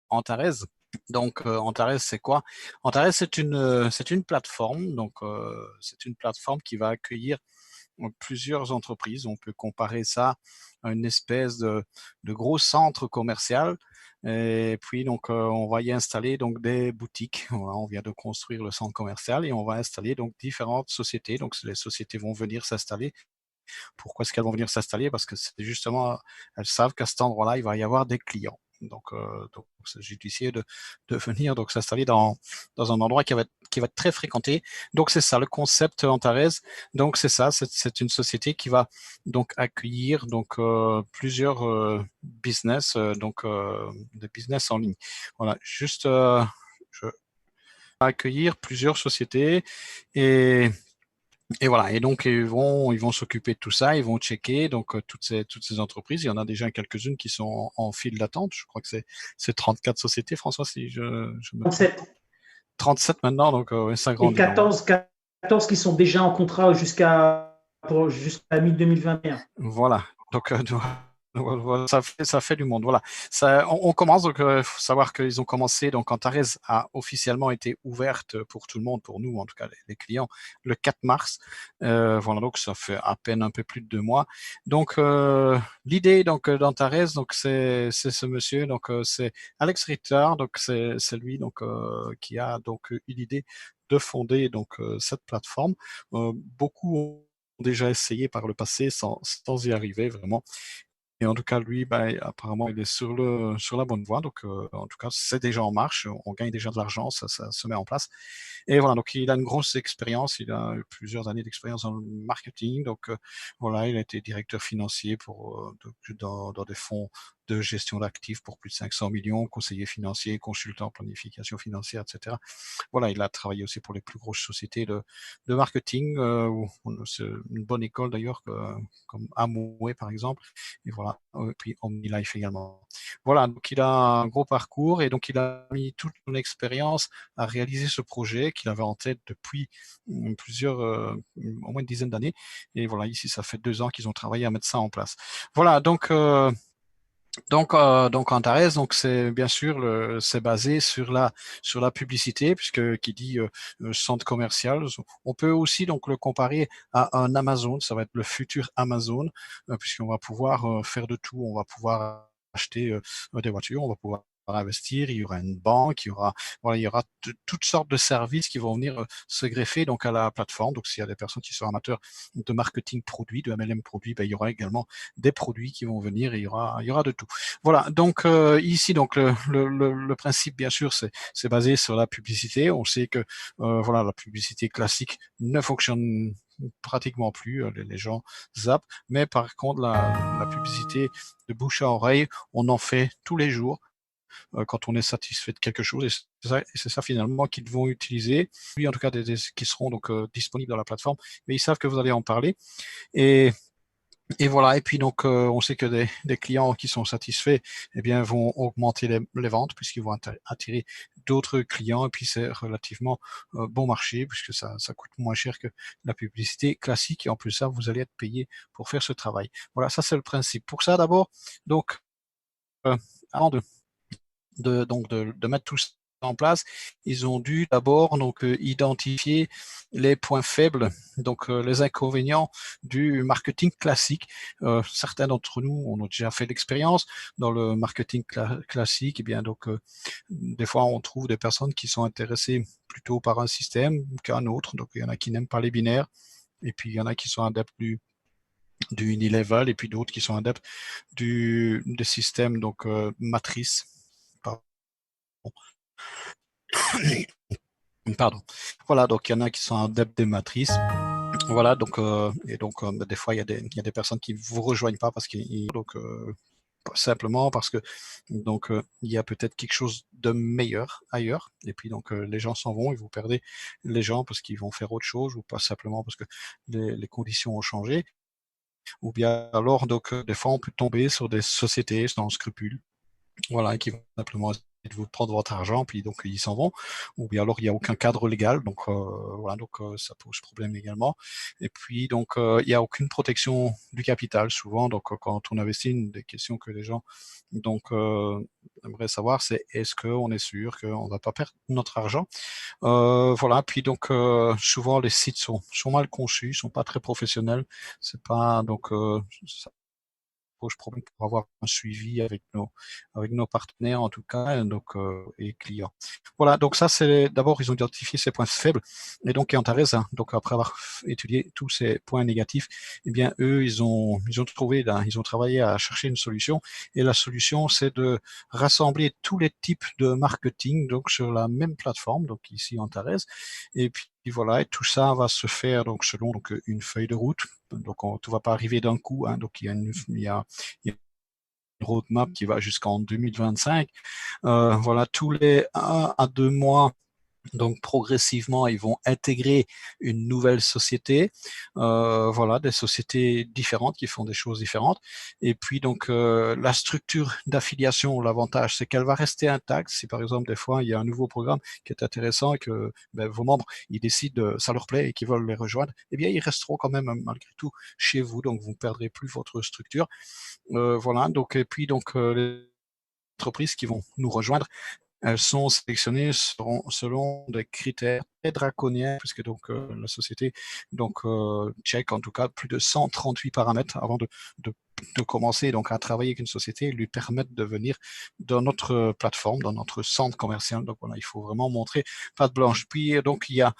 Antares. Donc, Antares, c'est quoi? Antares, c'est une plateforme. Donc, c'est une plateforme qui va accueillir plusieurs entreprises. On peut comparer ça à une espèce de gros centre commercial. Et puis, donc, on va y installer donc des boutiques. Voilà, on vient de construire le centre commercial et on va installer donc différentes sociétés. Donc, les sociétés vont venir s'installer. Pourquoi est-ce qu'elles vont venir s'installer? Parce que c'est justement, elles savent qu'à cet endroit-là, il va y avoir des clients. Donc c'est judicieux de venir donc s'installer dans un endroit qui va être très fréquenté. Donc c'est ça le concept Antares. Donc c'est ça, c'est une société qui va donc accueillir donc plusieurs business, des business en ligne. Voilà, juste je vais accueillir plusieurs sociétés et voilà, et donc ils vont s'occuper de tout ça, ils vont checker donc toutes ces entreprises. Il y en a déjà quelques-unes qui sont en file d'attente. Je crois que c'est 34 sociétés, François, si je me trompe pas. 37 37 maintenant, donc ouais, ça et grandit. Donc 14 qui sont déjà en contrat jusqu'à mi-2021. voilà. Donc voilà, ça fait du monde. Voilà. On commence, donc il faut savoir qu'ils ont commencé, donc Antares a officiellement été ouverte pour tout le monde, pour nous en tout cas, les clients, le 4 mars. Voilà, donc ça fait à peine un peu plus de 2 mois. Donc l'idée donc d'Antares, donc c'est ce monsieur, donc c'est Alex Ritter, donc c'est lui donc qui a donc eu l'idée de fonder donc cette plateforme. Beaucoup ont déjà essayé par le passé sans y arriver vraiment. Et en tout cas, lui, ben, apparemment, il est sur la bonne voie. Donc, en tout cas, c'est déjà en marche. On gagne déjà de l'argent, ça se met en place. Et voilà, donc il a une grosse expérience. Il a plusieurs années d'expérience dans le marketing. Donc, voilà, il a été directeur financier dans des fonds de gestion d'actifs pour plus de 500 millions, conseiller financier, consultant en planification financière, etc. Voilà, il a travaillé aussi pour les plus grosses sociétés de marketing, c'est une bonne école d'ailleurs, comme Amway par exemple, et voilà, puis OmniLife également. Voilà, donc il a un gros parcours et donc il a mis toute son expérience à réaliser ce projet qu'il avait en tête depuis au moins une dizaine d'années. Et voilà, ici, ça fait 2 ans qu'ils ont travaillé à mettre ça en place. Voilà, donc Antares, donc c'est bien sûr c'est basé sur la publicité, puisque qui dit centre commercial, on peut aussi donc le comparer à un Amazon. Ça va être le futur Amazon, puisqu'on va pouvoir faire de tout. On va pouvoir acheter des voitures, on va pouvoir investir, il y aura une banque, il y aura toutes sortes de services qui vont venir se greffer donc à la plateforme. Donc s'il y a des personnes qui sont amateurs de marketing produit, de MLM produit, ben, il y aura également des produits qui vont venir et il y aura de tout. Voilà, donc ici, donc le principe, bien sûr, c'est basé sur la publicité. On sait que voilà, la publicité classique ne fonctionne pratiquement plus, les gens zappent, mais par contre, la publicité de bouche à oreille, on en fait tous les jours quand on est satisfait de quelque chose, et c'est ça finalement qu'ils vont utiliser, lui en tout cas qui seront donc disponibles dans la plateforme, mais ils savent que vous allez en parler, et voilà, et puis donc on sait que des clients qui sont satisfaits eh bien, vont augmenter les ventes puisqu'ils vont attirer d'autres clients et puis c'est relativement bon marché puisque ça coûte moins cher que la publicité classique et en plus ça, vous allez être payé pour faire ce travail. Voilà, ça c'est le principe. Pour ça d'abord, donc avant de mettre tout ça en place, ils ont dû d'abord donc identifier les points faibles, donc les inconvénients du marketing classique. Certains d'entre nous on a déjà fait l'expérience dans le marketing classique. Et bien donc des fois on trouve des personnes qui sont intéressées plutôt par un système qu'un autre. Donc il y en a qui n'aiment pas les binaires et puis il y en a qui sont adeptes du unilevel et puis d'autres qui sont adeptes des systèmes donc matrice. Pardon. Voilà, donc il y en a qui sont adeptes des matrices. Voilà, donc et donc des fois il y a des personnes qui vous rejoignent pas parce qu'ils donc simplement parce que donc il y a peut-être quelque chose de meilleur ailleurs et puis donc les gens s'en vont et vous perdez les gens parce qu'ils vont faire autre chose ou pas simplement parce que les conditions ont changé ou bien alors donc des fois on peut tomber sur des sociétés sans scrupules, voilà, qui vont simplement de vous prendre votre argent, puis donc ils s'en vont, ou bien alors il n'y a aucun cadre légal, donc voilà, donc ça pose problème également. Et puis donc il n'y a aucune protection du capital souvent, donc quand on investit, une des questions que les gens donc aimeraient savoir, c'est est-ce qu'on est sûr qu'on ne va pas perdre notre argent. Voilà, puis donc souvent les sites sont mal conçus, sont pas très professionnels, c'est pas donc ça pose problème pour avoir un suivi avec nos partenaires en tout cas, donc et clients. Voilà, donc ça c'est d'abord ils ont identifié ces points faibles et donc Antares, hein, donc après avoir étudié tous ces points négatifs, eh bien eux ils ont trouvé là, ils ont travaillé à chercher une solution et la solution c'est de rassembler tous les types de marketing donc sur la même plateforme, donc ici Antares, et puis voilà, et tout ça va se faire donc selon donc une feuille de route. Donc tout va pas arriver d'un coup, hein, donc il y a une roadmap qui va jusqu'en 2025. Voilà, tous les 1 à 2 mois, donc progressivement, ils vont intégrer une nouvelle société, voilà, des sociétés différentes qui font des choses différentes. Et puis donc la structure d'affiliation, l'avantage, c'est qu'elle va rester intacte. Si par exemple des fois il y a un nouveau programme qui est intéressant et que vos membres ils décident, ça leur plaît et qu'ils veulent les rejoindre, eh bien ils resteront quand même malgré tout chez vous, donc vous ne perdrez plus votre structure. Voilà, donc et puis donc les entreprises qui vont nous rejoindre, elles sont sélectionnées selon des critères très draconiens, puisque donc la société donc check en tout cas plus de 138 paramètres avant de, de commencer donc à travailler avec une société et lui permettre de venir dans notre plateforme, dans notre centre commercial. Donc voilà, il faut vraiment montrer patte blanche. Puis donc il y a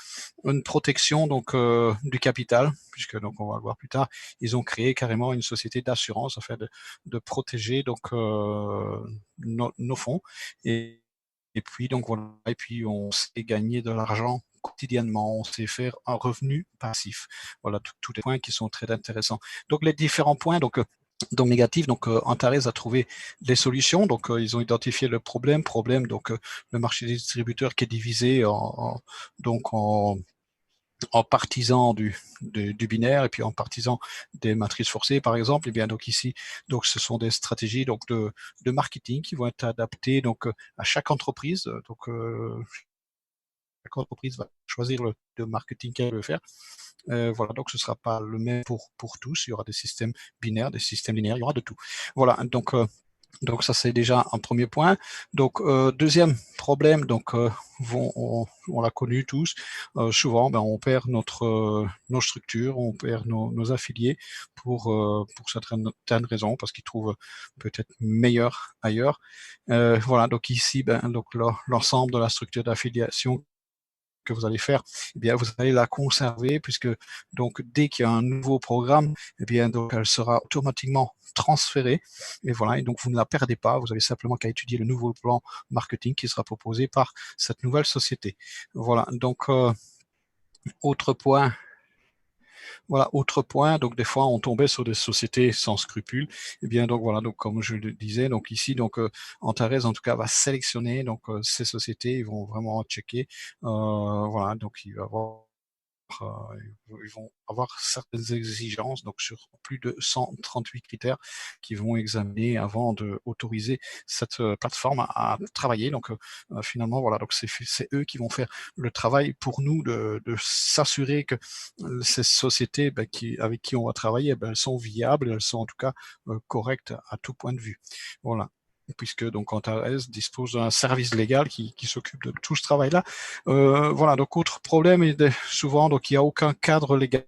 une protection donc du capital, puisque donc on va le voir plus tard, ils ont créé carrément une société d'assurance afin de protéger donc nos fonds. Et puis donc voilà, et puis on sait gagner de l'argent quotidiennement, on sait faire un revenu passif. Voilà, tous les points qui sont très intéressants. Donc les différents points, donc négatifs, donc Antares a trouvé des solutions, donc ils ont identifié le problème, donc le marché des distributeurs qui est divisé donc en partisans du binaire et puis en partisans des matrices forcées par exemple. Et bien donc ici donc ce sont des stratégies donc de marketing qui vont être adaptées donc à chaque entreprise. Donc chaque entreprise va choisir le marketing qu'elle veut faire. Voilà, donc ce sera pas le même pour tous. Il y aura des systèmes binaires, des systèmes linéaires, il y aura de tout. Voilà, donc ça c'est déjà un premier point. Donc deuxième problème, donc on l'a connu tous. Souvent, on perd nos structures, on perd nos affiliés pour certaines raisons parce qu'ils trouvent peut-être meilleur ailleurs. Voilà, donc ici, donc l'ensemble de la structure d'affiliation que vous allez faire, eh bien, vous allez la conserver puisque donc dès qu'il y a un nouveau programme, eh bien, donc elle sera automatiquement transférée et voilà, et donc vous ne la perdez pas, vous avez simplement qu'à étudier le nouveau plan marketing qui sera proposé par cette nouvelle société. Voilà, donc autre point, voilà, autre point, donc des fois on tombait sur des sociétés sans scrupules. Et bien donc voilà, donc comme je le disais, donc ici donc Antares en tout cas va sélectionner donc ces sociétés, ils vont vraiment checker, voilà, donc il va avoir ils vont avoir certaines exigences, donc sur plus de 138 critères qu'ils vont examiner avant d'autoriser cette plateforme à travailler. Donc finalement, voilà, donc c'est eux qui vont faire le travail pour nous de s'assurer que ces sociétés avec qui on va travailler, elles sont viables, elles sont en tout cas correctes à tout point de vue. Voilà, puisque donc Antares dispose d'un service légal qui s'occupe de tout ce travail-là. Voilà, donc autre problème, souvent, donc il n'y a aucun cadre légal.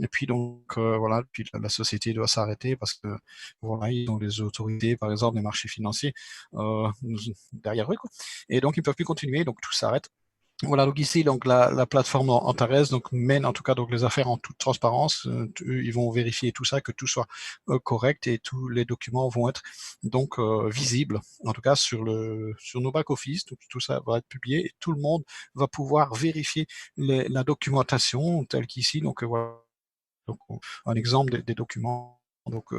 Et puis donc voilà, puis la société doit s'arrêter parce que voilà, ils ont les autorités, par exemple, les marchés financiers derrière eux, quoi. Et donc ils ne peuvent plus continuer, donc tout s'arrête. Voilà, donc ici, donc la plateforme Antares donc mène en tout cas donc les affaires en toute transparence. Eux, ils vont vérifier tout ça, que tout soit correct et tous les documents vont être donc visibles, en tout cas sur nos back office. Tout ça va être publié et tout le monde va pouvoir vérifier la documentation telle qu'ici. Donc voilà, donc un exemple des documents donc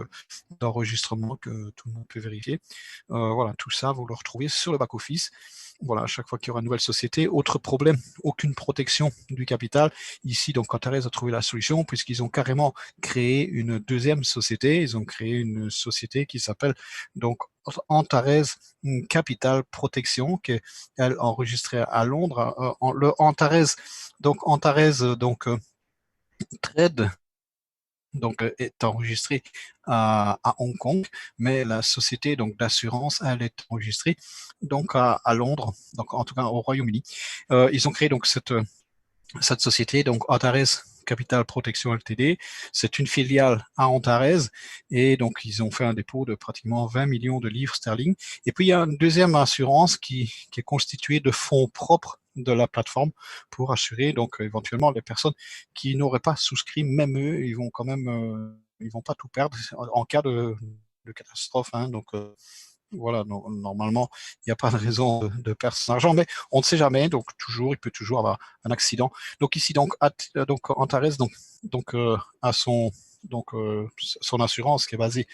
d'enregistrement que tout le monde peut vérifier. Voilà, tout ça vous le retrouvez sur le back office. voilà, à chaque fois qu'il y aura une nouvelle société. Autre problème, aucune protection du capital. Ici, donc, Antares a trouvé la solution puisqu'ils ont carrément créé une deuxième société. Ils ont créé une société qui s'appelle donc Antares Capital Protection, qui est elle, enregistrée à Londres. Le Antares, donc Trade donc est enregistré à Hong Kong, mais la société donc d'assurance elle est enregistrée donc à Londres, donc en tout cas au Royaume-Uni. Ils ont créé donc cette société donc Antares Capital Protection Ltd. C'est une filiale à Antares et donc ils ont fait un dépôt de pratiquement 20 millions de livres sterling. Et puis il y a une deuxième assurance qui est constituée de fonds propres de la plateforme pour assurer donc éventuellement les personnes qui n'auraient pas souscrit, même eux, ils vont quand même, ils vont pas tout perdre en cas de catastrophe. Hein, donc voilà, normalement, il n'y a pas de raison de perdre son argent, mais on ne sait jamais, donc toujours, il peut toujours avoir un accident. Donc ici, donc Antares, à son assurance qui est basée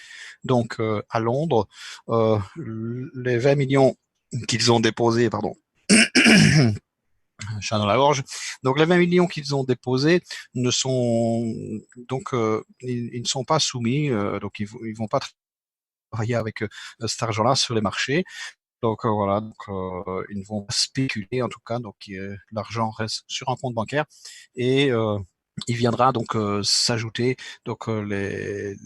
donc à Londres, les 20 millions qu'ils ont déposés, pardon, chat dans la gorge. Donc les 20 millions qu'ils ont déposés ne sont donc ils ne sont pas soumis, donc ils vont pas travailler avec cet argent-là sur les marchés. Donc voilà, ils ne vont pas spéculer en tout cas, donc l'argent reste sur un compte bancaire et il viendra donc s'ajouter donc les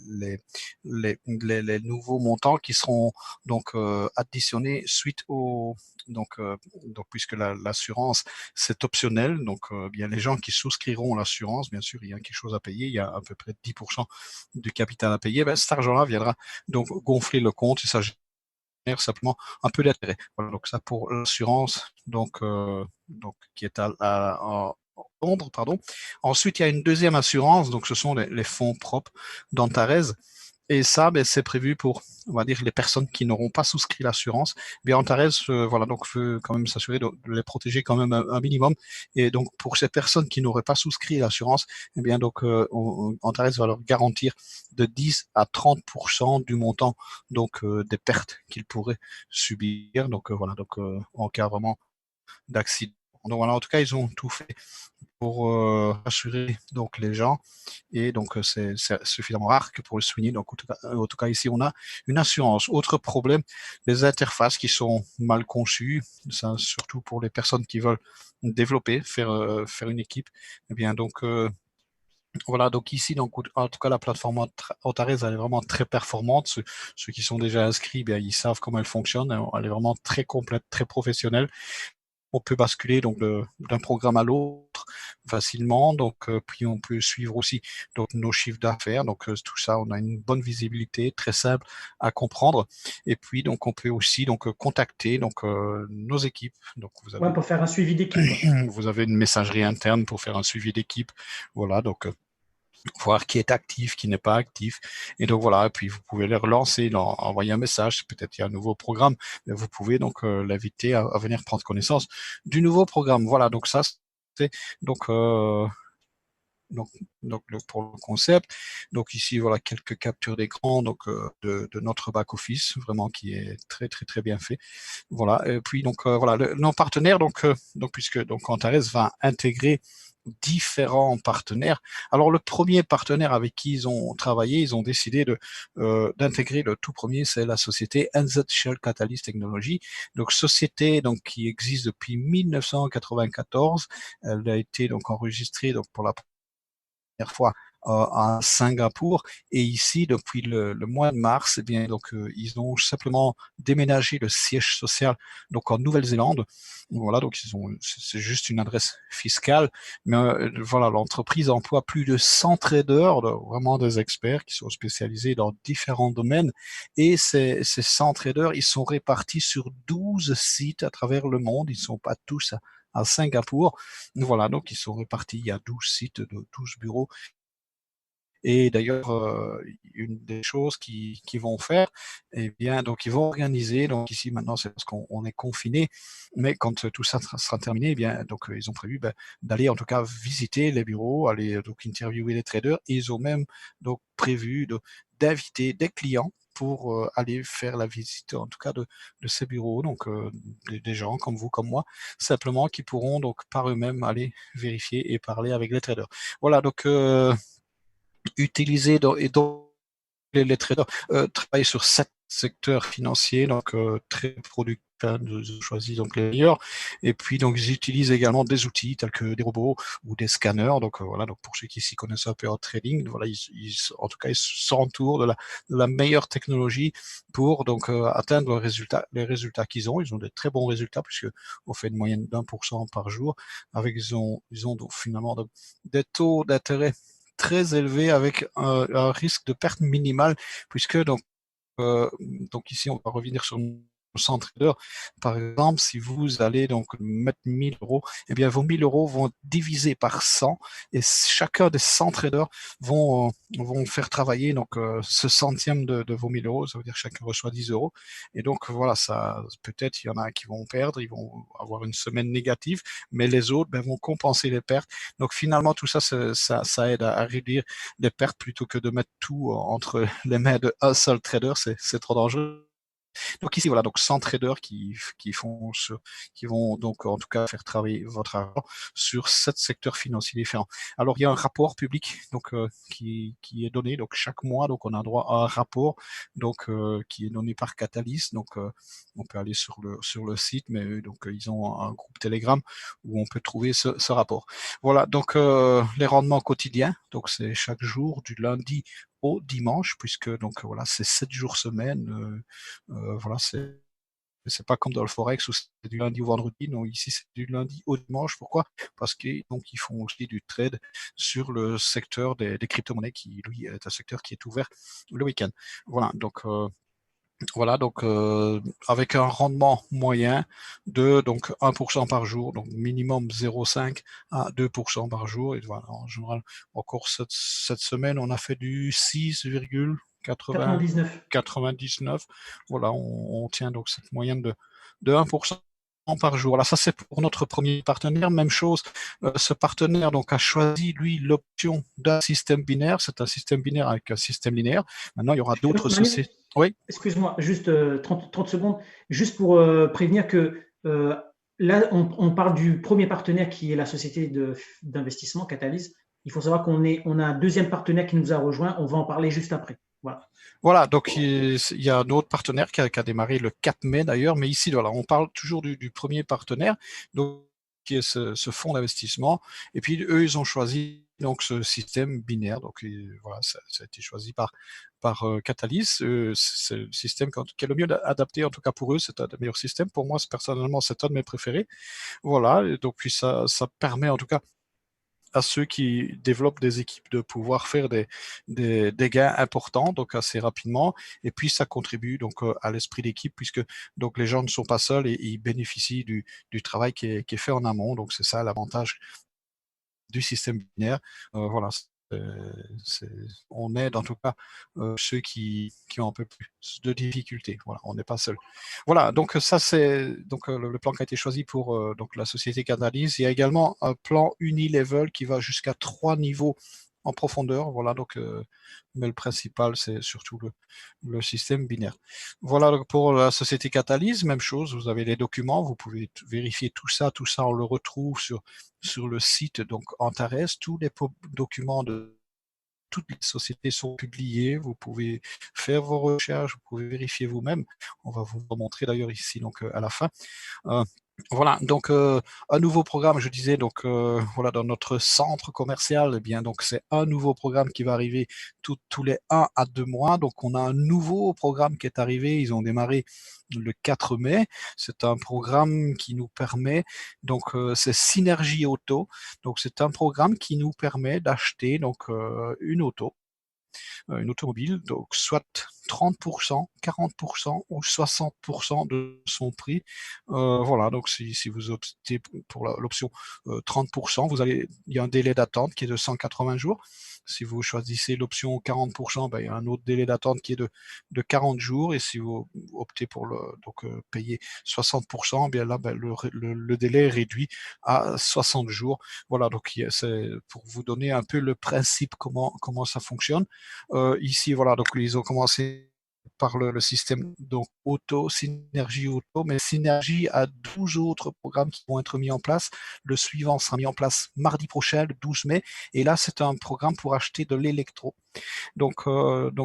nouveaux montants qui seront donc additionnés suite au donc puisque l'assurance c'est optionnel, donc bien les gens qui souscriront l'assurance, bien sûr il y a quelque chose à payer, il y a à peu près 10% du capital à payer, ben, cet argent-là viendra donc gonfler le compte, il s'agit simplement un peu d'intérêt. Voilà, donc ça pour l'assurance, donc qui est à Londres, pardon. Ensuite, il y a une deuxième assurance, donc ce sont les fonds propres d'Antares. Et ça, ben, c'est prévu pour, on va dire, les personnes qui n'auront pas souscrit l'assurance. Bien, Antares, voilà, donc veut quand même s'assurer de les protéger quand même un minimum. Et donc, pour ces personnes qui n'auraient pas souscrit l'assurance, eh bien, donc, Antares va leur garantir de 10 à 30% du montant, donc, des pertes qu'ils pourraient subir. Donc, voilà, donc, en cas vraiment d'accident. Donc voilà, en tout cas, ils ont tout fait pour rassurer donc les gens et donc c'est suffisamment rare que pour le souligner. Donc en tout cas ici on a une assurance. Autre problème, les interfaces qui sont mal conçues, ça surtout pour les personnes qui veulent développer, faire une équipe. Eh bien donc voilà, donc ici, donc, en tout cas, la plateforme Antares, elle est vraiment très performante. Ceux qui sont déjà inscrits, bien, ils savent comment elle fonctionne. Elle est vraiment très complète, très professionnelle. On peut basculer donc d'un programme à l'autre facilement. Donc, puis on peut suivre aussi donc nos chiffres d'affaires. Donc tout ça, on a une bonne visibilité, très simple à comprendre. Et puis donc on peut aussi donc contacter donc nos équipes. Donc vous Ouais, avez pour faire un suivi d'équipe, quoi. vous avez une messagerie interne pour faire un suivi d'équipe. Voilà donc. Voir qui est actif, qui n'est pas actif. Et donc voilà, et puis vous pouvez les relancer, leur envoyer un message, peut-être il y a un nouveau programme, mais vous pouvez donc l'inviter à venir prendre connaissance du nouveau programme. Voilà, donc ça c'est donc donc, pour le concept. Donc ici voilà quelques captures d'écran donc de notre back office vraiment qui est très très très bien fait. Voilà et puis donc voilà nos partenaires donc puisque donc Antares va intégrer différents partenaires. Alors le premier partenaire avec qui ils ont travaillé, ils ont décidé d'intégrer le tout premier, c'est la société NZ Shell Catalyst Technology, donc société donc qui existe depuis 1994. Elle a été donc enregistrée donc pour la fois à Singapour et ici depuis le mois de mars eh bien donc ils ont simplement déménagé le siège social donc en Nouvelle-Zélande. Voilà donc ils ont c'est juste une adresse fiscale mais voilà l'entreprise emploie plus de 100 traders vraiment des experts qui sont spécialisés dans différents domaines et ces 100 traders ils sont répartis sur 12 sites à travers le monde, ils sont pas tous à Singapour. Voilà, donc ils sont répartis, il y a 12 sites de 12 bureaux. Et d'ailleurs, une des choses qu'ils vont faire, eh bien, donc ils vont organiser, donc ici maintenant c'est parce qu'on est confiné, mais quand tout ça sera terminé, eh bien, donc ils ont prévu d'aller en tout cas visiter les bureaux, aller donc interviewer les traders, et ils ont même donc prévu d'inviter des clients pour aller faire la visite, en tout cas de ces bureaux, donc des gens comme vous, comme moi, simplement qui pourront donc par eux-mêmes aller vérifier et parler avec les traders. Voilà, donc utiliser et donc les traders travaillent sur 7 secteurs financiers, donc très productifs. Je choisis donc les meilleurs, et puis donc ils utilisent également des outils tels que des robots ou des scanners. Donc voilà, donc pour ceux qui s'y connaissent un peu en trading, voilà, en tout cas ils s'entourent de la meilleure technologie pour donc atteindre les résultats qu'ils ont. Ils ont des très bons résultats puisque on fait une moyenne d'1% par jour. Avec ils ont donc finalement des taux d'intérêt très élevé avec un risque de perte minimale, puisque donc ici on va revenir sur 100 traders. Par exemple, si vous allez donc mettre 1000 euros, eh bien vos 1000 euros vont être divisés par 100 et chacun des 100 traders vont faire travailler donc ce centième de vos 1000 euros. Ça veut dire que chacun reçoit 10 euros. Et donc voilà, ça peut-être il y en a qui vont perdre, ils vont avoir une semaine négative, mais les autres vont compenser les pertes. Donc finalement tout ça, ça aide à réduire les pertes plutôt que de mettre tout entre les mains d'un seul trader. C'est trop dangereux. Donc ici, voilà, donc 100 traders qui vont donc en tout cas faire travailler votre argent sur 7 secteurs financiers différents. Alors il y a un rapport public donc qui est donné donc chaque mois, donc on a droit à un rapport donc qui est donné par Catalyst. Donc on peut aller sur le site, mais eux, donc ils ont un groupe Telegram où on peut trouver ce rapport. Voilà, donc les rendements quotidiens, donc c'est chaque jour du lundi au dimanche, puisque donc voilà, c'est 7 jours semaine. Voilà, c'est pas comme dans le forex où c'est du lundi au vendredi. Non, ici c'est du lundi au dimanche. Pourquoi? Parce qu'ils ils font aussi du trade sur le secteur des crypto-monnaies qui lui est un secteur qui est ouvert le week-end. Voilà, donc avec un rendement moyen de donc 1% par jour, donc minimum 0,5 à 2% par jour. Et voilà, en général, encore cette semaine, on a fait du 6,80 99. 99. Voilà, on tient donc cette moyenne de 1% par jour. Là, ça c'est pour notre premier partenaire. Même chose, ce partenaire donc a choisi lui l'option d'un système binaire. C'est un système binaire avec un système linéaire. Maintenant, il y aura d'autres Manu, sociétés. Oui. excuse-moi, juste 30 secondes, juste pour prévenir que là, on parle du premier partenaire qui est la société d'investissement Catalyst. Il faut savoir on a un deuxième partenaire qui nous a rejoint. On va en parler juste après. Voilà. Voilà, donc il y a un autre partenaire qui a démarré le 4 mai d'ailleurs, mais ici, voilà, on parle toujours du premier partenaire, donc, qui est ce fonds d'investissement. Et puis, eux, ils ont choisi donc ce système binaire. Donc, voilà, ça a été choisi par Catalyst. C'est le système qui est le mieux adapté, en tout cas pour eux. C'est un des meilleurs systèmes. Pour moi, personnellement, c'est un de mes préférés. Voilà, et donc puis ça permet en tout cas à ceux qui développent des équipes de pouvoir faire des gains importants, donc assez rapidement. Et puis, ça contribue donc à l'esprit d'équipe, puisque donc les gens ne sont pas seuls et ils bénéficient du travail qui est fait en amont. Donc, c'est ça l'avantage du système binaire. Voilà, on aide en tout cas ceux qui ont un peu plus de difficultés. Voilà, on n'est pas seul. Voilà, donc ça c'est donc le plan qui a été choisi pour donc la société Catalyst. Il y a également un plan unilevel qui va jusqu'à 3 niveaux en profondeur. Voilà, donc mais le principal c'est surtout le système binaire. Voilà donc pour la société Catalyst, même chose. Vous avez les documents, vous pouvez vérifier tout ça. Tout ça on le retrouve sur le site donc Antares. Tous les documents de toutes les sociétés sont publiées. Vous pouvez faire vos recherches, vous pouvez vérifier vous-même. On va vous montrer d'ailleurs ici donc à la fin. Euh, voilà, donc un nouveau programme, je disais, donc voilà, dans notre centre commercial, eh bien, donc c'est un nouveau programme qui va arriver tous les 1 à 2 mois. Donc on a un nouveau programme qui est arrivé, ils ont démarré le 4 mai. C'est un programme qui nous permet, donc c'est Synergie Auto. Donc c'est un programme qui nous permet d'acheter donc une automobile, donc soit 30%, 40% ou 60% de son prix. Voilà, donc si vous optez pour l'option 30%, il y a un délai d'attente qui est de 180 jours. Si vous choisissez l'option 40%, ben, il y a un autre délai d'attente qui est de 40 jours. Et si vous optez pour payer 60%, bien là, ben, le délai est réduit à 60 jours. Voilà, donc c'est pour vous donner un peu le principe comment ça fonctionne. Ici, voilà, donc ils ont commencé par le système donc Auto, Synergie Auto, mais Synergie a 12 autres programmes qui vont être mis en place. Le suivant sera mis en place mardi prochain, le 12 mai, et là c'est un programme pour acheter de l'électro. Donc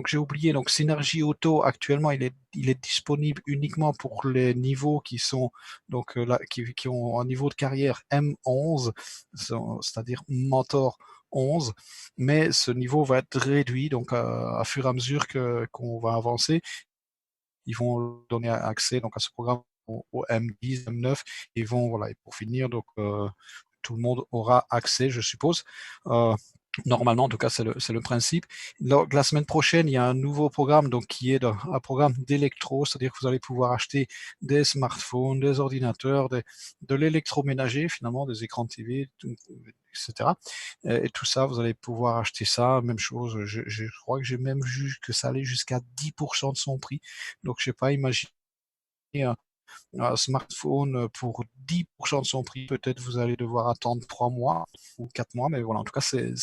j'ai oublié, donc Synergie Auto actuellement il est disponible uniquement pour les niveaux qui sont donc là, qui ont un niveau de carrière M11, c'est-à-dire Mentor 11, mais ce niveau va être réduit donc à fur et à mesure qu'on va avancer, ils vont donner accès donc à ce programme au M10, M9, ils vont voilà, et pour finir donc tout le monde aura accès, je suppose. Normalement, en tout cas, c'est le principe. Donc, la semaine prochaine, il y a un nouveau programme donc, qui est un programme d'électro, c'est-à-dire que vous allez pouvoir acheter des smartphones, des ordinateurs, de l'électroménager, finalement, des écrans de TV, etc. Et tout ça, vous allez pouvoir acheter ça. Même chose, je crois que j'ai même vu que ça allait jusqu'à 10% de son prix. Donc, je sais pas, imaginez un smartphone pour 10% de son prix, peut-être vous allez devoir attendre 3 mois ou 4 mois, mais voilà, en tout cas, c'est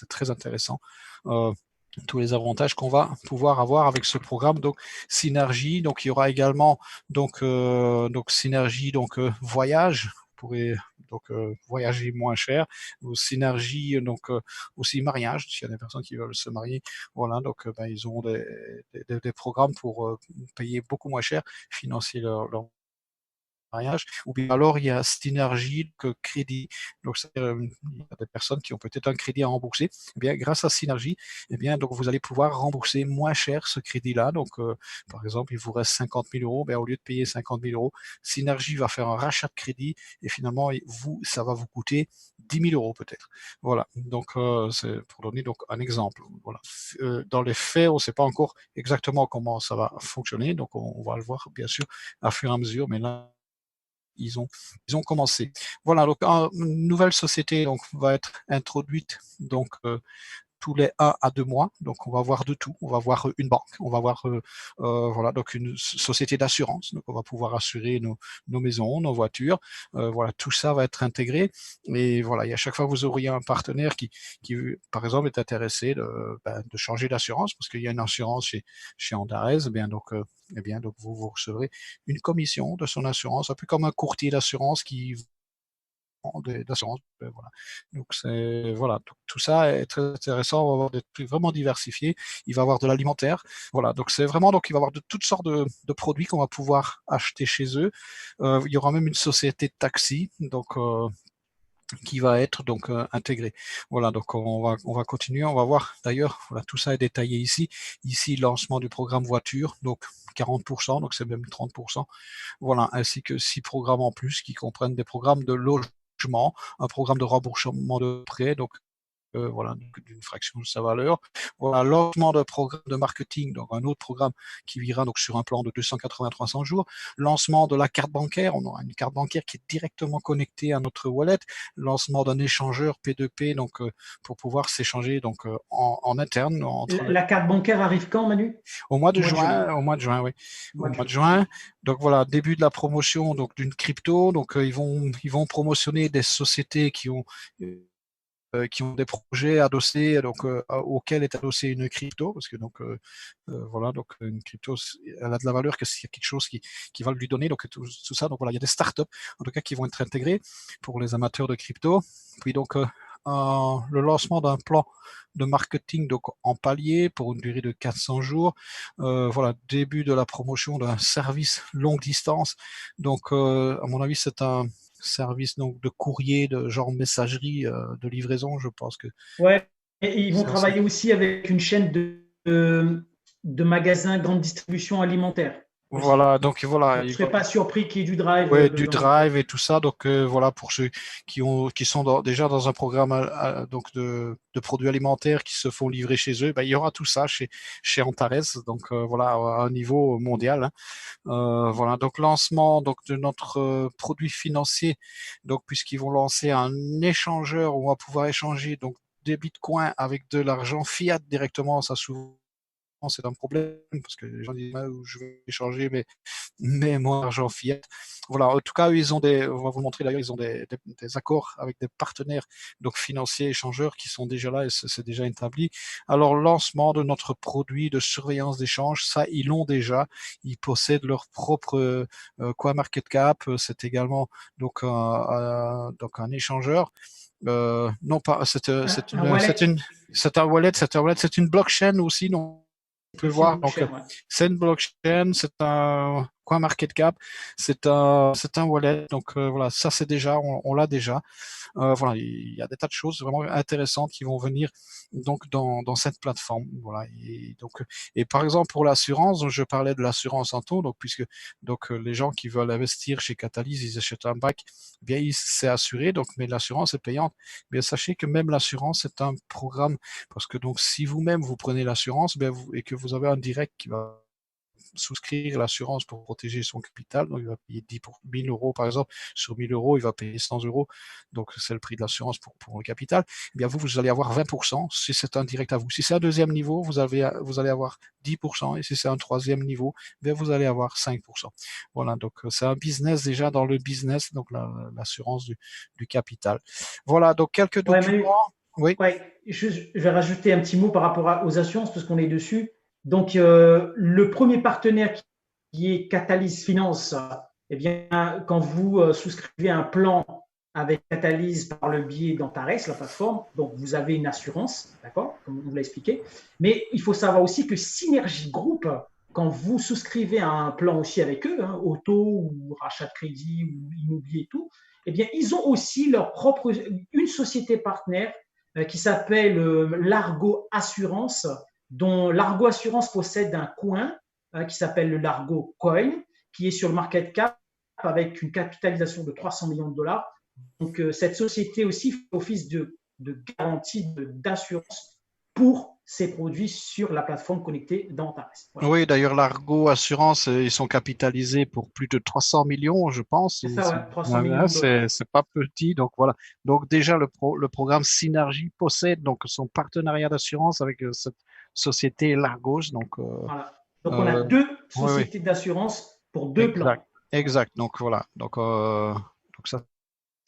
très intéressant. Tous les avantages qu'on va pouvoir avoir avec ce programme. Donc Synergie, donc il y aura également donc Synergie donc voyage, vous pourrez donc voyager moins cher, ou Synergie donc aussi mariage, s'il y a des personnes qui veulent se marier, voilà, donc ben, ils ont des programmes pour payer beaucoup moins cher, financer leur mariage, ou bien alors il y a Synergie que crédit. Donc il y a des personnes qui ont peut-être un crédit à rembourser. Eh bien, grâce à Synergie, eh bien, donc vous allez pouvoir rembourser moins cher ce crédit-là. Donc, par exemple, il vous reste 50 000 euros, ben, au lieu de payer 50 000 euros, Synergie va faire un rachat de crédit et finalement, ça va vous coûter 10 000 euros peut-être. Voilà. Donc, c'est pour donner donc un exemple. Voilà. Dans les faits, on ne sait pas encore exactement comment ça va fonctionner. Donc, on va le voir bien sûr à fur et à mesure. Mais là, ils ont commencé. Voilà, donc une nouvelle société donc, va être introduite donc, tous les 1 à 2 mois. Donc, on va voir de tout. On va voir une banque, on va voir voilà, donc une société d'assurance. Donc, on va pouvoir assurer nos maisons, nos voitures. Voilà, tout ça va être intégré. Et voilà, et à chaque fois, vous auriez un partenaire qui par exemple, est intéressé de changer d'assurance parce qu'il y a une assurance chez Antares. Eh bien, donc vous recevrez une commission de son assurance, un peu comme un courtier d'assurance qui d'assurance. Voilà. Donc c'est voilà, tout ça est très intéressant. On va avoir des trucs vraiment diversifiés. Il va y avoir de l'alimentaire. Voilà, donc c'est vraiment donc il va y avoir de toutes sortes de produits qu'on va pouvoir acheter chez eux. Il y aura même une société de taxi. Donc qui va être donc intégré. Voilà, donc on va continuer, on va voir. D'ailleurs, voilà, tout ça est détaillé ici. Ici, lancement du programme voiture, donc 40%, donc c'est même 30%. Voilà, ainsi que 6 programmes en plus qui comprennent des programmes de logement, un programme de remboursement de prêt, donc voilà, d'une fraction de sa valeur. Voilà, lancement de programme de marketing, donc un autre programme qui ira donc sur un plan de 280-300 jours. Lancement de la carte bancaire, on aura une carte bancaire qui est directement connectée à notre wallet. Lancement d'un échangeur P2P, donc pour pouvoir s'échanger donc en interne entre La carte bancaire arrive quand, Manu? au mois Au de mois de juin. juin, oui, Au au mois de mois de juin. juin. Donc voilà, début de la promotion donc d'une crypto. Donc ils vont promotionner des sociétés qui ont des projets adossés donc auxquels est adossée une crypto parce que donc voilà, donc une crypto elle a de la valeur que s'il y a quelque chose qui va lui donner, donc tout ça, donc voilà, il y a des startups en tout cas qui vont être intégrées pour les amateurs de crypto. Puis donc le lancement d'un plan de marketing donc en palier pour une durée de 400 jours. Voilà, début de la promotion d'un service longue distance. Donc à mon avis c'est un service donc de courrier, de genre messagerie, de livraison, je pense que Ouais, et ils vont c'est assez. travailler aussi avec une chaîne de magasins grande distribution alimentaire aussi. Voilà, donc voilà, Donc, je ne serais pas surpris qu'il y ait du drive ouais, du dedans. drive et tout ça. Donc voilà, pour ceux qui sont déjà dans un programme donc de produits alimentaires qui se font livrer chez eux, ben, il y aura tout ça chez Antares. Donc voilà, à un niveau mondial. Hein. Voilà, donc lancement donc de notre produit financier. Donc puisqu'ils vont lancer un échangeur où on va pouvoir échanger donc des bitcoins avec de l'argent fiat directement, ça s'ouvre c'est un problème parce que les gens disent ah, je vais échanger mais mon argent fiat. Voilà, en tout cas, ils ont on va vous montrer d'ailleurs, ils ont des accords avec des partenaires donc financiers échangeurs qui sont déjà là et c'est déjà établi. Alors, lancement de notre produit de surveillance d'échange, ça, ils l'ont déjà. Ils possèdent leur propre CoinMarketCap. C'est également donc un échangeur. Non pas, Un wallet. c'est un wallet, c'est une blockchain aussi, donc on peut C'est une voir. Donc, blockchain, ouais. c'est une blockchain, c'est un CoinMarketCap, c'est un wallet. Donc voilà, ça c'est déjà, on l'a déjà. Voilà, il y a des tas de choses vraiment intéressantes qui vont venir donc dans cette plateforme. Voilà, et donc et par exemple pour l'assurance, je parlais de l'assurance en taux, donc puisque donc les gens qui veulent investir chez Catalyse, ils achètent un bac, eh bien c'est assuré, donc mais l'assurance est payante. Mais sachez que même l'assurance est un programme parce que donc si vous-même vous prenez l'assurance, bien et que vous avez un direct qui va souscrire l'assurance pour protéger son capital. Donc, il va payer 10 pour 1000 euros, par exemple. Sur 1000 euros, il va payer 100 euros. Donc, c'est le prix de l'assurance pour le capital. Eh bien, vous allez avoir 20% si c'est un direct à vous. Si c'est un deuxième niveau, vous allez avoir 10%. Et si c'est un troisième niveau, eh bien, vous allez avoir 5%. Voilà. Donc, c'est un business déjà dans le business, donc l'assurance du capital. Voilà. Donc, quelques Ouais, documents. Oui. ouais, je vais rajouter un petit mot par rapport aux assurances parce qu'on est dessus. Donc, le premier partenaire qui est Catalyse Finance, eh bien, quand vous souscrivez un plan avec Catalyse par le biais d'Antares, la plateforme, donc vous avez une assurance, d'accord, comme on vous l'a expliqué. Mais il faut savoir aussi que Synergie Group, quand vous souscrivez à un plan aussi avec eux, hein, auto ou rachat de crédit ou immobilier et tout, eh bien, ils ont aussi leur propre, une société partenaire qui s'appelle Largo Assurance, dont Largo Assurance possède un coin qui s'appelle le Largo Coin, qui est sur le market cap avec une capitalisation de 300 millions de dollars. Donc, cette société aussi fait office de garantie d'assurance pour ses produits sur la plateforme connectée d'Antares. Voilà. Oui, d'ailleurs, l'Argo Assurance, ils sont capitalisés pour plus de 300 millions, je pense. C'est ça, ouais, 300 millions de dollars. C'est pas petit, donc voilà. Donc déjà, le programme Synergie possède donc son partenariat d'assurance avec cette société Largos. Donc, Voilà. Donc, on a euh, deux oui, oui, sociétés d'assurance pour deux exact, plans. exact. Donc voilà. Donc ça,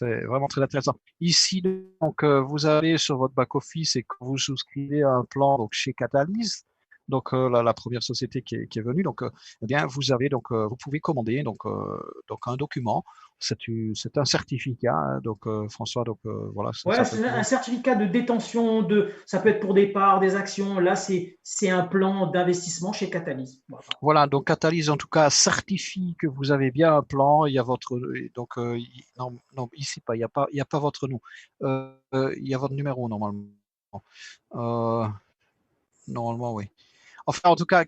c'est vraiment très intéressant. Ici, donc, vous avez sur votre back-office et que vous souscrivez à un plan donc, chez Catalyst, donc la première société qui est venue, donc, eh bien, vous avez donc, vous pouvez commander donc un document. C'est un certificat, hein, donc François, donc voilà, Ouais, ça peut c'est un être. certificat de détention, ça peut être pour des parts, des actions. Là, c'est un plan d'investissement chez Catalyse. Voilà. Voilà, donc Catalyse en tout cas certifie que vous avez bien un plan. Il y a votre donc non, non ici pas, il y a pas votre nom. Il y a votre numéro normalement. Euh, Normalement, oui. Enfin, en tout cas,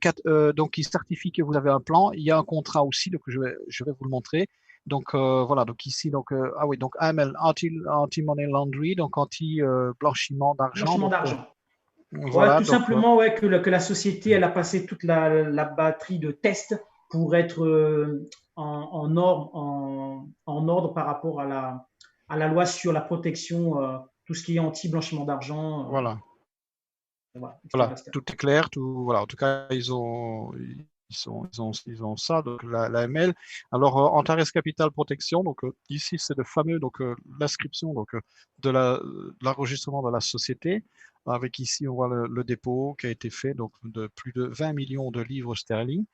donc il certifie que vous avez un plan. Il y a un contrat aussi, donc je vais vous le montrer. Donc voilà, donc ici, donc ah oui, donc AML, anti-money laundry, donc anti-blanchiment d'argent. Blanchiment Donc d'argent. Ouais, voilà, tout donc simplement ouais, que la société, elle a passé toute la batterie de tests pour être en ordre par rapport à la loi sur la protection, tout ce qui est anti-blanchiment d'argent, voilà, voilà, etc., voilà, etc. tout est clair, tout voilà. En tout cas, ils ont ça, donc la ML. Alors Antares Capital Protection, donc ici c'est le fameux donc l'inscription donc de l'enregistrement de la société. Avec ici, on voit le dépôt qui a été fait donc de plus de 20 millions de livres sterling.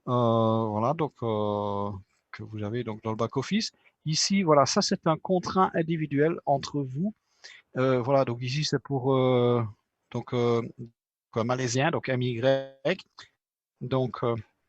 Voilà, donc que vous avez donc dans le back office. Ici, voilà, ça c'est un contrat individuel entre vous. Voilà, donc ici c'est pour donc malaisien, donc MY. Donc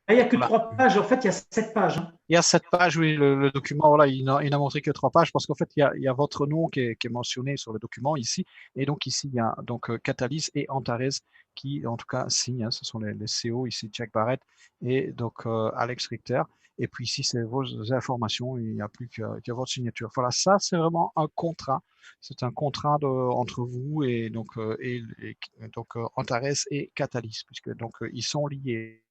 Ah, il n'y a que voilà. 3 pages. En fait, il y a 7 pages. Hein. Il y a 7 pages, oui, le document, voilà, il n'a montré que 3 pages parce qu'en fait, il y a votre nom qui est mentionné sur le document ici. Et donc ici, il y a donc Catalyst et Antares qui, en tout cas, signent. Hein, ce sont les CO ici, Jack Barrett et donc Alex Richter. Et puis ici, c'est vos informations. Il n'y a plus que votre signature. Voilà, ça, c'est vraiment un contrat. C'est un contrat entre vous et donc, donc Antares et Catalyst, puisque donc ils sont liés.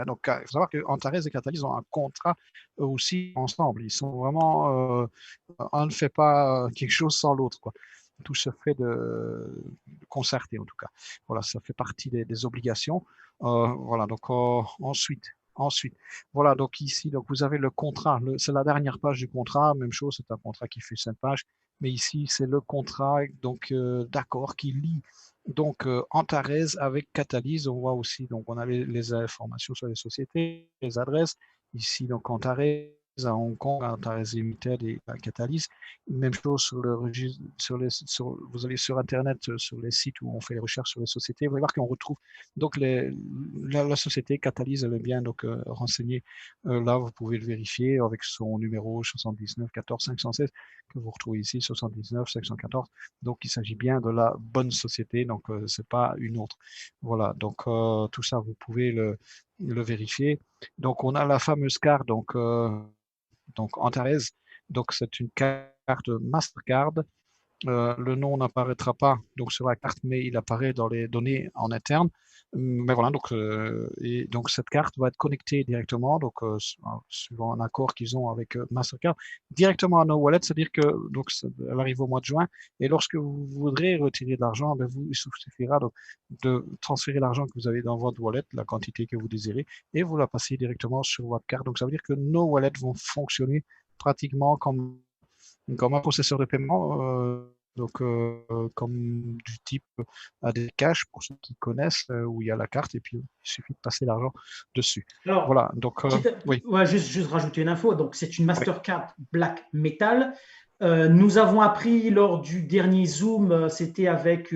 Donc, il faut savoir que Antares et Catalyst ont un contrat eux aussi ensemble. Ils sont vraiment, un ne fait pas quelque chose sans l'autre, quoi. tout se fait de concerté en tout cas. Voilà, ça fait partie des obligations. Voilà, donc ensuite, voilà, donc ici, donc vous avez le contrat. C'est la dernière page du contrat. Même chose, c'est un contrat qui fait 5 pages. Mais ici, c'est le contrat donc d'accord qui lie donc Antares avec Catalyse. On voit aussi, donc on a les informations sur les sociétés, les adresses. Ici, donc Antares à Hong Kong, Antares Limited et à Catalyse. Même chose sur le registre, vous allez sur Internet, sur les sites où on fait les recherches sur les sociétés, vous allez voir qu'on retrouve donc la société Catalyse, elle est bien donc renseignée. Là, vous pouvez le vérifier avec son numéro 79 14 516 que vous retrouvez ici, 79 514. Donc, il s'agit bien de la bonne société, donc c'est pas une autre. Voilà, donc tout ça, vous pouvez le vérifier. Donc, on a la fameuse carte, donc Antares. Donc, c'est une carte Mastercard. Le nom n'apparaîtra pas donc sur la carte, mais il apparaît dans les données en interne. Mais voilà, et donc cette carte va être connectée directement, donc suivant un accord qu'ils ont avec Mastercard, directement à nos wallets, c'est-à-dire que donc elle arrive au mois de juin, et lorsque vous voudrez retirer de l'argent, ben il suffira donc de transférer l'argent que vous avez dans votre wallet, la quantité que vous désirez, et vous la passez directement sur votre carte. Donc ça veut dire que nos wallets vont fonctionner pratiquement comme un processeur de paiement, comme du type ADCash pour ceux qui connaissent, où il y a la carte et puis il suffit de passer l'argent dessus. Alors, Voilà, donc oui. ouais, juste rajouter une info. Donc, c'est une Oui. Mastercard Black Metal. Nous avons appris lors du dernier Zoom, c'était avec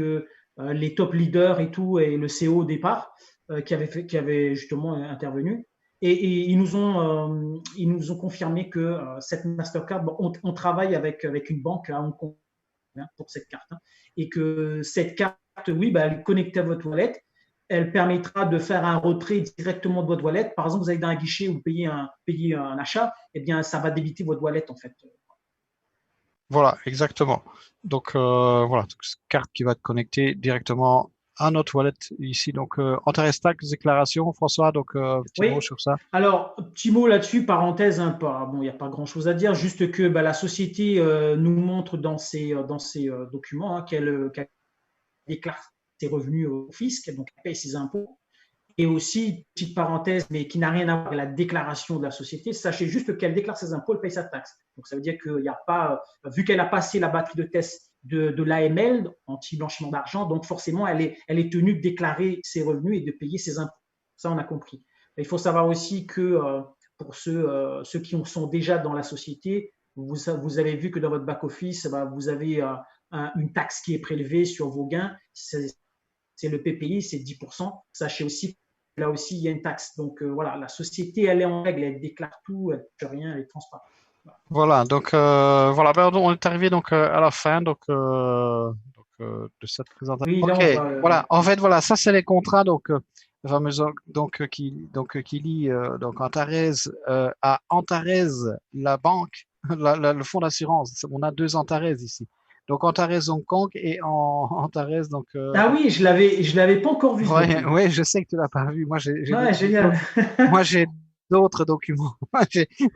les top leaders et tout, et le CEO au départ, qui avait justement intervenu. Et ils nous ont confirmé que cette Mastercard, bon, on travaille avec une banque à Hong Kong, hein, pour cette carte, hein, et que cette carte, oui, bah, elle est connectée à votre wallet. Elle permettra de faire un retrait directement de votre wallet. Par exemple, vous allez dans un guichet, vous payez un achat, eh bien, ça va débiter votre wallet en fait. Voilà, exactement. Donc voilà, cette carte qui va être connectée directement à notre wallet ici. Donc Antares Tax déclaration, François, donc petit mot Oui. sur ça. Alors, petit mot là-dessus, parenthèse, hein, bon, il n'y a pas grand-chose à dire, juste que bah, la société nous montre dans ses documents, hein, qu'elle déclare ses revenus au fisc, donc elle paye ses impôts. Et aussi, petite parenthèse, mais qui n'a rien à voir avec la déclaration de la société, sachez juste qu'elle déclare ses impôts, elle paye sa taxe. Donc ça veut dire qu'il n'y a pas, vu qu'elle a passé la batterie de test de l'AML, anti-blanchiment d'argent, donc forcément, elle est tenue de déclarer ses revenus et de payer ses impôts. Ça, on a compris. Il faut savoir aussi que pour ceux qui sont déjà dans la société, vous avez vu que dans votre back-office, vous avez une taxe qui est prélevée sur vos gains. C'est le PPI, c'est 10%. Sachez aussi là aussi, il y a une taxe. Donc voilà, la société, elle est en règle, elle déclare tout, elle ne fait rien, elle est transparente. Voilà, donc voilà, ben, on est arrivé donc à la fin de cette présentation. Oui, là, Ok, on va. voilà. En fait, voilà, ça c'est les contrats les fameux qui lient donc Antares à Antares, la banque, le fonds d'assurance. On a deux Antares ici. Donc Antares Hong Kong et Antares Ah oui, je l'avais pas encore vu ce ouais, document. ouais, je sais que tu l'as pas vu. Ouais, génial. Moi, j'ai d'autres documents.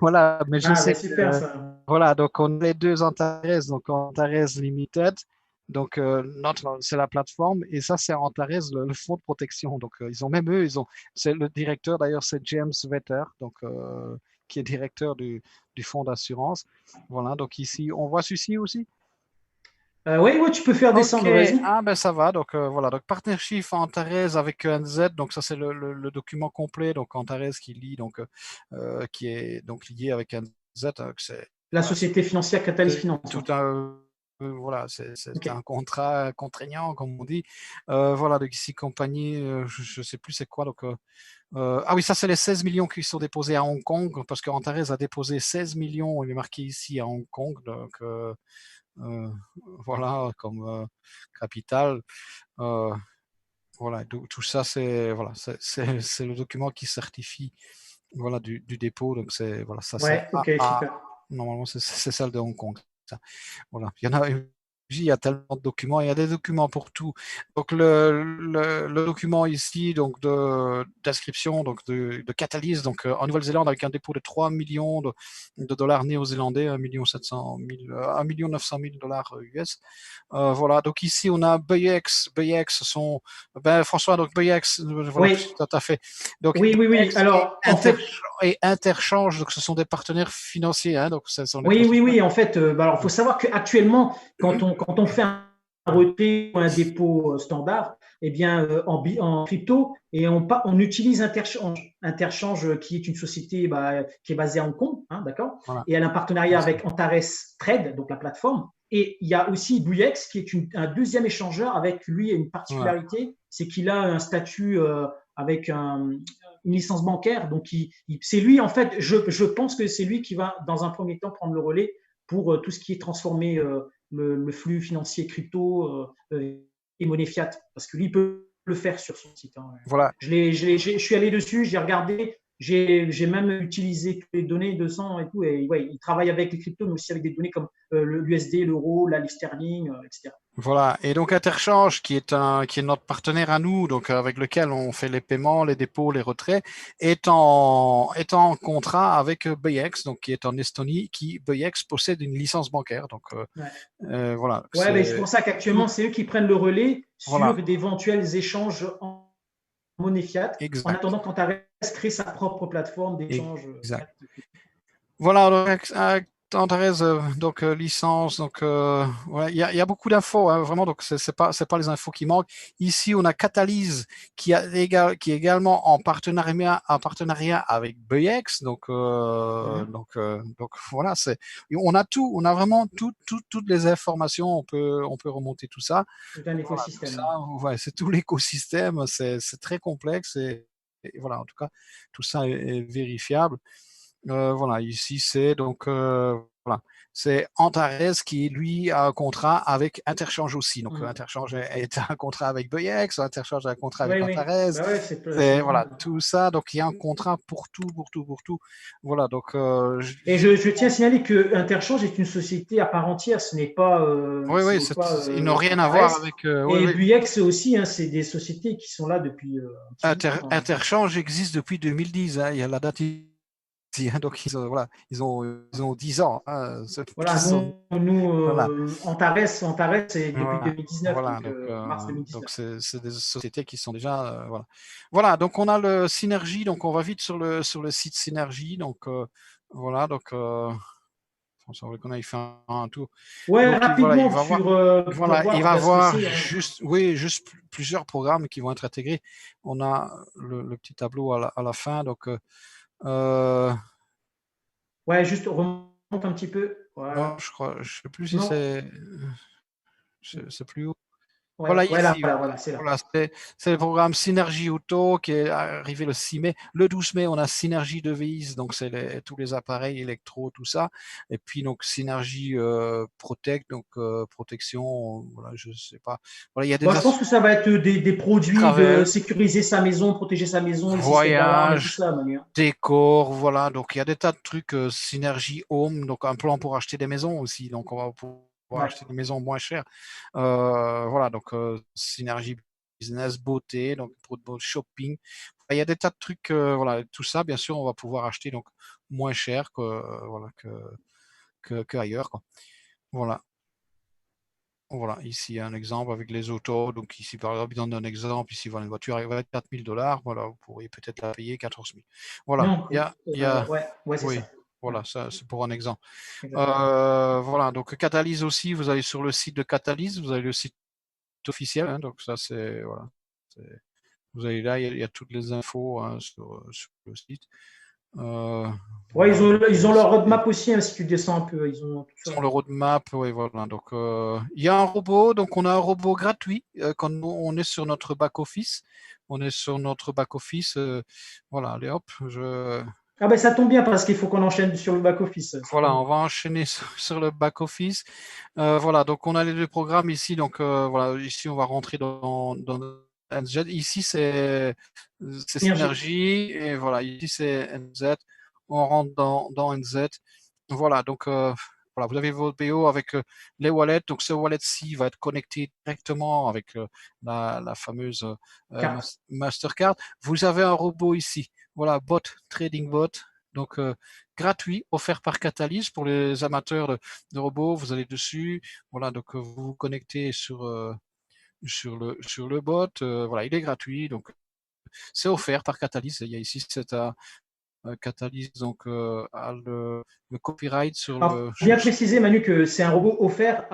Voilà, mais je Ah, sais ben que, super ça. voilà, donc on a les deux Antares, donc Antares Limited, donc c'est la plateforme, et ça c'est Antares, le fonds de protection. Donc ils ont même eux, c'est le directeur d'ailleurs, c'est James Vetter, donc qui est directeur du fonds d'assurance. Voilà, donc ici, on voit ceci aussi. Oui, ouais, tu peux faire Ok, descendre, vas-y. ah ben ça va, donc voilà, donc partnership Antares avec ENZ, donc ça c'est le document complet, donc Antares qui lie, qui est donc lié avec ENZ, c'est La voilà, société financière Catalyst c'est Finance, tout hein. un voilà, c'est Ok. un contrat contraignant comme on dit. Voilà, donc ici compagnie, je sais plus c'est quoi, ah oui, ça c'est les 16 millions qui sont déposés à Hong Kong, parce qu'Antares a déposé 16 millions, il est marqué ici à Hong Kong, donc euh, voilà, comme capital. Euh, voilà, tout ça, c'est voilà, c'est le document qui certifie voilà, du dépôt. Donc, c'est voilà, ça, c'est Ouais, ok, super. normalement, c'est celle de Hong Kong. Ça. Voilà. Il y en a il y a tellement de documents, il y a des documents pour tout. Donc le document ici, donc d'inscription, donc de Catalyse, donc en Nouvelle-Zélande avec un dépôt de 3 millions de dollars néo-zélandais, 1 million 900 000 dollars US. Voilà, donc ici on a Beyex. Beyex sont, ben François, donc Beyex, voilà, Oui, tout à fait. Donc oui, oui, oui. Beyex Alors, en fait, et Interchange, donc ce sont des partenaires financiers, hein, donc ce sont des oui, oui, partenaires. oui. En fait, bah, alors, faut savoir qu'actuellement, quand on fait un retrait ou un dépôt standard, eh bien, en crypto, et on utilise Interchange, Interchange qui est une société bah, qui est basée à Hong Kong, hein, d'accord? Voilà. Et elle a un partenariat avec Antares Trade, donc la plateforme. Et il y a aussi Buyex, qui est un deuxième échangeur avec lui une Voilà. particularité, c'est qu'il a un statut avec une licence bancaire. Donc, c'est lui, en fait, je pense que c'est lui qui va, dans un premier temps, prendre le relais pour tout ce qui est transformer le flux financier crypto et monnaie fiat. Parce que lui, il peut le faire sur son site. Hein. Voilà. Je suis allé dessus, j'ai regardé, j'ai même utilisé toutes les données de sang et tout. Et ouais, il travaille avec les cryptos, mais aussi avec des données comme l'USD, l'euro, la livre sterling, etc. Voilà. Et donc Interchange, qui est notre partenaire à nous, donc avec lequel on fait les paiements, les dépôts, les retraits, est en contrat avec Beyex, donc qui est en Estonie, qui Beyex possède une licence bancaire. Donc Ouais. voilà, Ouais, ben, c'est c'est pour ça tout. qu'actuellement, c'est eux qui prennent le relais Voilà, sur d'éventuels écéchanges en monnaie fiat, en exact, attendant qu'Antares crée sa propre plateforme d'échange fiat. exact. Voilà, donc, Antares, donc licence, donc ouais, il y a beaucoup d'infos, hein, vraiment, donc c'est pas les infos qui manquent. Ici, on a Catalyse qui est également en partenariat avec Beyex, donc voilà, on a tout, on a vraiment toutes les informations, on peut remonter tout ça. C'est un Voilà, tout ça, écosystème. ouais, c'est tout l'écosystème, c'est très complexe et voilà, en tout cas, tout ça est vérifiable. Voilà, ici c'est donc voilà, c'est Antares qui lui a un contrat avec Interchange aussi. Donc Mmh. Interchange est un contrat avec Beyex, Interchange a un contrat avec Oui, oui. Antares. Bah ouais, C'est bien. voilà tout ça. Donc il y a un contrat pour tout, pour tout, pour tout. Voilà donc Et je tiens à signaler que Interchange est une société à part entière. oui Ce oui, n'est pas ils n'ont rien à voir Antares. avec oui Et oui. Buyex aussi, hein, c'est des sociétés qui sont là depuis un petit bout de temps. Hein. Interchange existe depuis 2010. Hein, il y a la date ici, hein, donc voilà, ils ont 10 ans. Hein, Voilà, voilà. Antares, c'est depuis Voilà, 2019, voilà, donc mars 2019. c'est des sociétés qui sont déjà voilà. Voilà, donc on a le Synergie, donc on va vite sur le site Synergie, donc voilà, donc François qu'on aille faire un tour. Ouais, Donc voilà, il rapidement va voir, pour voilà, il voir va ce que voir c'est. Hein. juste, oui, juste plusieurs programmes qui vont être intégrés. On a le petit tableau à la fin, donc euh, Ouais, juste remonte un petit peu. non, Voilà. je crois, je sais plus si Non. c'est plus haut. Ouais, Voilà, ouais, là, ici, voilà, c'est là. voilà, c'est le programme Synergie Auto qui est arrivé le 6 mai. Le 12 mai, on a Synergie Devise, donc c'est tous les appareils électro, tout ça. Et puis, donc, Synergie Protect, donc protection, voilà, je sais pas. Voilà, il y a Bon, des je pense que ça va être des produits de travel, sécuriser sa maison, protéger sa maison, les systèmes d'alarme et tout voyage, ça, Manu. Hein. décor, voilà. Donc, il y a des tas de trucs, Synergie Home, donc un plan pour acheter des maisons aussi. Donc, on va pouvoir Ouais. acheter des maisons moins chères. Voilà, donc Synergie Business, beauté, donc pour le shopping. Il y a des tas de trucs, voilà, tout ça, bien sûr, on va pouvoir acheter donc moins cher voilà, que ailleurs, quoi. Voilà. Voilà, ici un exemple avec les autos. Donc ici, par exemple, il donne un exemple. Ici, voilà, une voiture à 24 000 dollars. Voilà, vous pourriez peut-être la payer 14 000. Voilà, Non, il y a, ouais, ouais, c'est oui, ça. Ouais, voilà, ça c'est pour un exemple. exactement. Voilà, donc Catalyse aussi, vous allez sur le site de Catalyse, vous avez le site officiel, hein, donc ça c'est, voilà. Vous allez là, il y a toutes les infos hein, sur le site. Ouais, Voilà, donc ils ont leur roadmap aussi, hein, si tu descends un peu, ils ont tout ça. sur le roadmap, oui, voilà. Donc, il y a un robot, donc on a un robot gratuit quand on est sur notre back office. On est sur notre back office. Voilà, allez hop, Ah ben ça tombe bien parce qu'il faut qu'on enchaîne sur le back-office. Ça voilà, tombe on bien. va enchaîner sur le back office. Voilà, donc on a les deux programmes ici. Donc voilà, ici on va rentrer dans NZ. Ici c'est Énergie. Synergie et voilà, ici c'est NZ. On rentre dans NZ. Voilà, donc voilà, vous avez votre BO avec les wallets. Donc, ce wallet-ci va être connecté directement avec la fameuse Mastercard. Vous avez un robot ici. Voilà, bot, trading bot. Donc, gratuit, offert par Catalyst pour les amateurs de robots. Vous allez dessus. Voilà, donc vous vous connectez sur le bot. Voilà, il est gratuit. Donc, c'est offert par Catalyst. Il y a ici cette Catalyst donc a le copyright sur Alors, le. bien préciser, Manu, que c'est un robot offert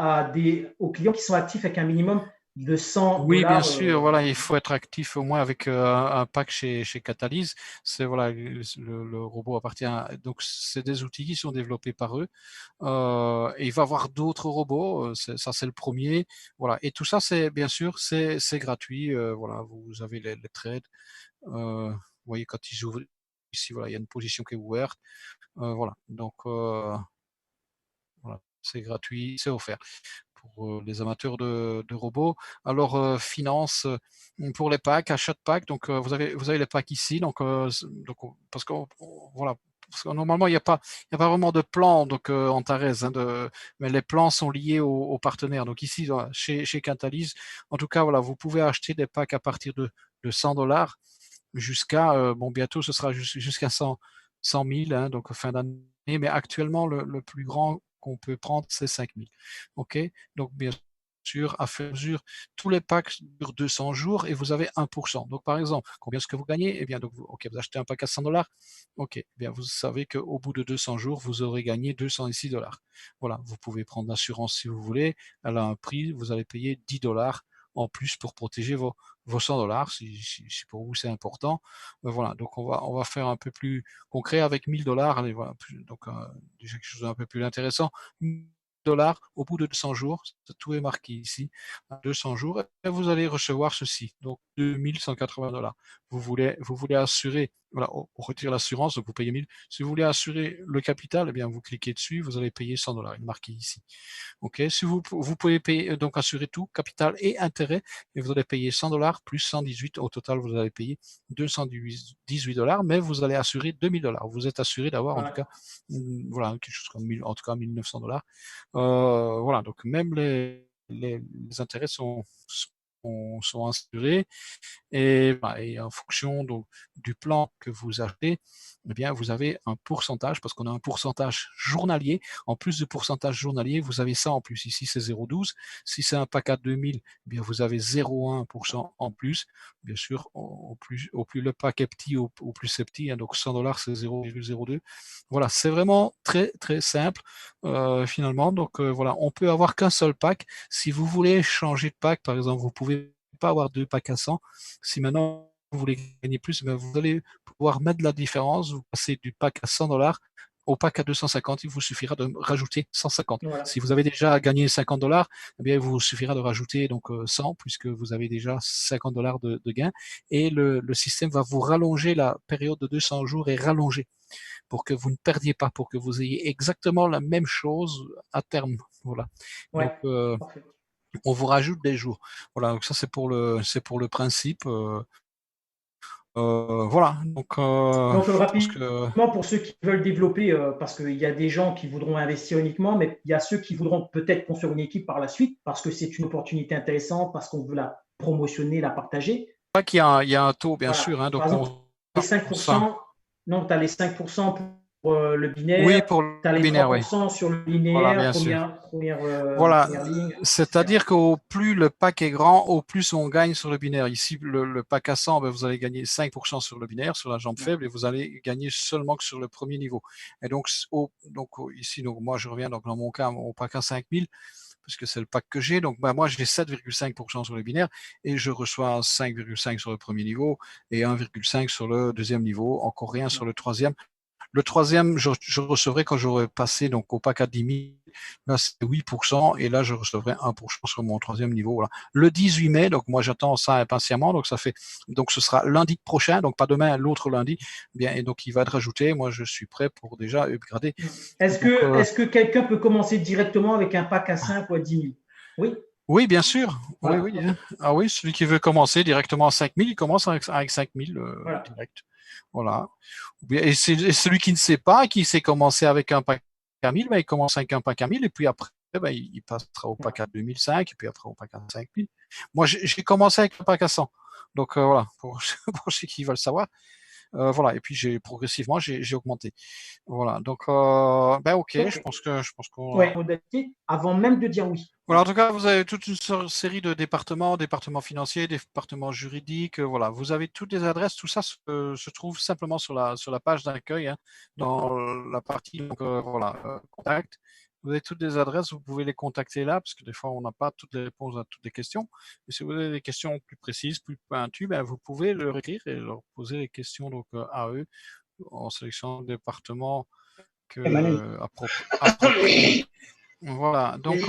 aux clients qui sont actifs avec un minimum de 100 Oui, bien dollars. sûr. Voilà, il faut être actif au moins avec un pack chez Catalyst. C'est voilà, le robot appartient. Donc, c'est des outils qui sont développés par eux. Et il va y avoir d'autres robots. Ça, c'est le premier. Voilà. Et tout ça, c'est bien sûr, c'est gratuit. Voilà, vous avez les trades. Vous voyez quand ils ouvrent ici, voilà, il y a une position qui est ouverte. Voilà. Donc, voilà, c'est gratuit, c'est offert pour les amateurs de robots. Alors, finance pour les packs, achat de packs. Donc, vous avez les packs ici. Donc parce que voilà. Parce que normalement, il n'y a pas vraiment de plan donc Antares, mais les plans sont liés aux partenaires. Donc ici, voilà, chez Catalyst, en tout cas, voilà, vous pouvez acheter des packs à partir de 100 dollars jusqu'à, bon, bientôt, ce sera jusqu'à 100 000, hein, donc fin d'année. Mais actuellement, le plus grand qu'on peut prendre, c'est 5 000. OK? Donc, bien sûr, à fur et à mesure, tous les packs durent 200 jours et vous avez 1%. Donc, par exemple, combien est-ce que vous gagnez? Eh bien, donc, OK, vous achetez un pack à 100 dollars. OK, eh bien, vous savez qu'au bout de 200 jours, vous aurez gagné 206 dollars. Voilà, vous pouvez prendre l'assurance si vous voulez. Elle a un prix, vous allez payer 10 dollars en plus pour protéger vos 100 dollars, si pour vous c'est important. Voilà, donc on va faire un peu plus concret avec 1000 dollars. Allez, voilà, donc déjà quelque chose d'un peu plus intéressant. 1000 dollars au bout de 200 jours, tout est marqué ici, 200 jours, et vous allez recevoir ceci, donc 2180 dollars. Vous voulez assurer, voilà, on retire l'assurance, donc vous payez 1000. Si vous voulez assurer le capital, eh bien vous cliquez dessus, vous allez payer 100 dollars, il est marqué ici. OK, si vous pouvez payer, donc assurer tout, capital et intérêt, et vous allez payer 100 dollars plus 118. Au total, vous allez payer 218 dollars, mais vous allez assurer 2000 dollars. Vous êtes assuré d'avoir, en tout cas, voilà, quelque chose comme 1000, en tout cas 1900 dollars. Voilà, donc même les intérêts sont assurés. Et en fonction donc, du plan que vous achetez, eh bien, vous avez un pourcentage, parce qu'on a un pourcentage journalier. En plus du pourcentage journalier, vous avez ça en plus. Ici, c'est 0,12. Si c'est un pack à 2000, eh bien, vous avez 0,1% en plus. Bien sûr, au plus le pack est petit, au plus c'est petit. Hein, donc 100 dollars, c'est 0,02. Voilà, c'est vraiment très, très simple finalement. Donc voilà, on peut avoir qu'un seul pack. Si vous voulez changer de pack, par exemple, vous pouvez pas avoir deux packs à 100. Si maintenant vous voulez gagner plus, ben vous allez pouvoir mettre la différence. Vous passez du pack à 100 dollars au pack à 250. Il vous suffira de rajouter 150. Voilà. Si vous avez déjà gagné 50 dollars, eh bien, il vous suffira de rajouter donc 100 puisque vous avez déjà 50 dollars de gain. Et le système va vous rallonger la période de 200 jours et rallonger pour que vous ne perdiez pas, pour que vous ayez exactement la même chose à terme. Voilà. Ouais, Donc, parfait. on vous rajoute des jours. Voilà, donc ça c'est pour le principe. Voilà, donc Donc, je pense que rapidement, pour ceux qui veulent développer, parce qu'il y a des gens qui voudront investir uniquement, mais il y a ceux qui voudront peut-être construire une équipe par la suite, parce que c'est une opportunité intéressante, parce qu'on veut la promotionner, la partager. pas qu'il y a un taux bien Voilà. sûr, hein, Par donc exemple, les ça. 5%, non, tu as les 5% pour le Oui, binaire, pour tu as le les binaire, oui. 3% sur le Voilà, linéaire, bien sûr. Voilà, première ligne, etc. c'est-à-dire qu'au plus le pack est grand, au plus on gagne sur le binaire. Ici, le pack à 100, ben, vous allez gagner 5% sur le binaire, sur la jambe faible, et vous allez gagner seulement que sur le premier niveau. Et donc, ici, donc, moi, je reviens donc, dans mon cas, au pack à 5000, puisque c'est le pack que j'ai. Donc, ben, moi, j'ai 7,5% sur le binaire et je reçois 5,5 sur le premier niveau et 1,5 sur le deuxième niveau, encore rien sur le troisième. Le troisième, je recevrai quand j'aurai passé donc au pack à 10 000, là c'est 8%, et là je recevrai 1% sur mon troisième niveau. Voilà. Le 18 mai, donc moi j'attends ça impatiemment, donc ce sera lundi prochain, donc pas demain, l'autre lundi, bien, et donc il va être rajouté. Moi je suis prêt pour déjà upgrader. Donc, Est-ce que quelqu'un peut commencer directement avec un pack à 5 ou à 10 000? Oui, oui, bien sûr. Oui, voilà. oui. Hein. Ah oui, celui qui veut commencer directement à 5000, il commence avec 5000 Voilà. direct. Voilà. Et celui qui ne sait pas, qui sait commencer avec un pack A1000, ben, il commence avec un pack A1000 et puis après, ben, il passera au pack A2005 et puis après au pack A5000. Moi, j'ai commencé avec un pack A100. Donc voilà, pour ceux qui veulent savoir. Voilà, et puis progressivement j'ai augmenté. Voilà, donc ben ok, Ok. je pense qu'on Ouais, modalité, avant même de dire oui. voilà, en tout cas, vous avez toute une série de départements financiers, départements juridiques, voilà. Vous avez toutes les adresses, tout ça se trouve simplement sur la page d'accueil, hein, dans la partie donc, voilà, contact. Vous avez toutes les adresses, vous pouvez les contacter là, parce que des fois, on n'a pas toutes les réponses à toutes les questions. Mais si vous avez des questions plus précises, plus pointues, ben, vous pouvez leur écrire et leur poser les questions donc, à eux en sélectionnant le département Emmanuel. approprié. Voilà, donc